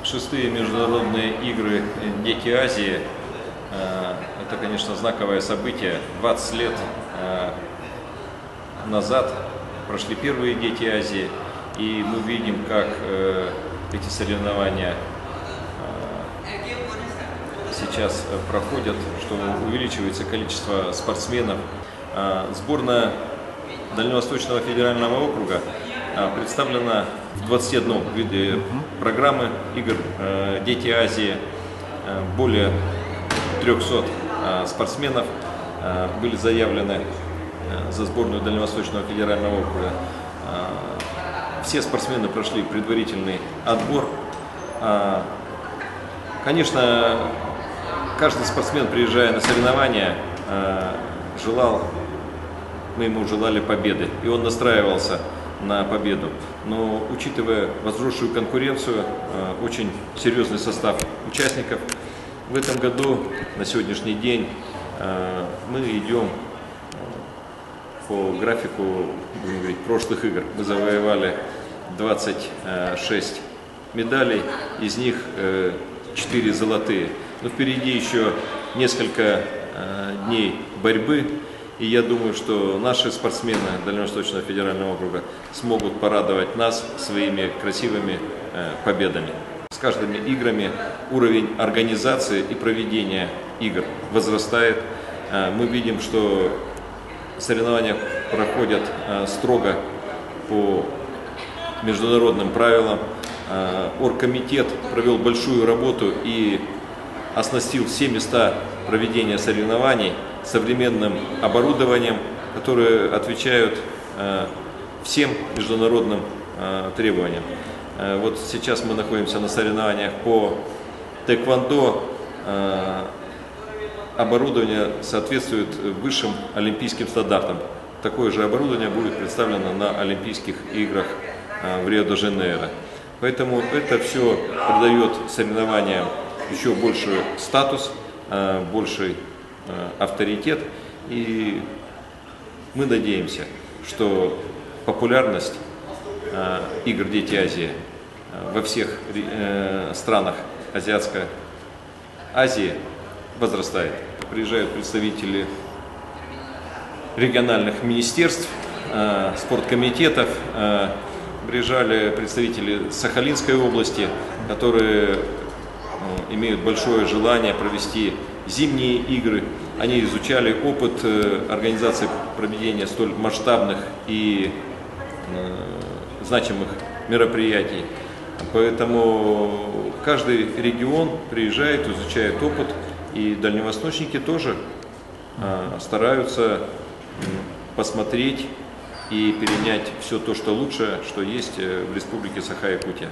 Шестые международные игры «Дети Азии» – это, конечно, знаковое событие. 20 лет назад прошли первые «Дети Азии», и мы видим, как эти соревнования сейчас проходят, что увеличивается количество спортсменов. Сборная Дальневосточного федерального округа представлена в 21 виде программы игр «Дети Азии». Более 300 спортсменов были заявлены за сборную Дальневосточного федерального округа. Все спортсмены прошли предварительный отбор. Конечно, каждый спортсмен, приезжая на соревнования, мы ему желали победы, и он настраивался на победу. Но, учитывая возросшую конкуренцию, очень серьезный состав участников, в этом году, на сегодняшний день, мы идем по графику, будем говорить, прошлых игр. Мы завоевали 26 медалей, из них 4 золотые. Но впереди еще несколько дней борьбы, и я думаю, что наши спортсмены Дальневосточного федерального округа смогут порадовать нас своими красивыми победами. С каждыми играми уровень организации и проведения игр возрастает. Мы видим, что соревнования проходят строго по международным правилам. Оргкомитет провел большую работу и оснастил все места проведения соревнований современным оборудованием, которое отвечает всем международным требованиям. Вот сейчас мы находимся на соревнованиях по тэквондо. Оборудование соответствует высшим олимпийским стандартам. Такое же оборудование будет представлено на Олимпийских играх в Рио-де-Жанейро. Поэтому это все придает соревнованиям еще больший статус, больший авторитет. И мы надеемся, что популярность игр «Дети Азии» во всех странах Азиатской Азии возрастает. Приезжают представители региональных министерств, спорткомитетов, приезжали представители Сахалинской области, которые имеют большое желание провести зимние игры. Они изучали опыт организации проведения столь масштабных и значимых мероприятий. Поэтому каждый регион приезжает, изучает опыт, и дальневосточники тоже стараются посмотреть и перенять все то, что лучшее, что есть в республике Саха-Якутия.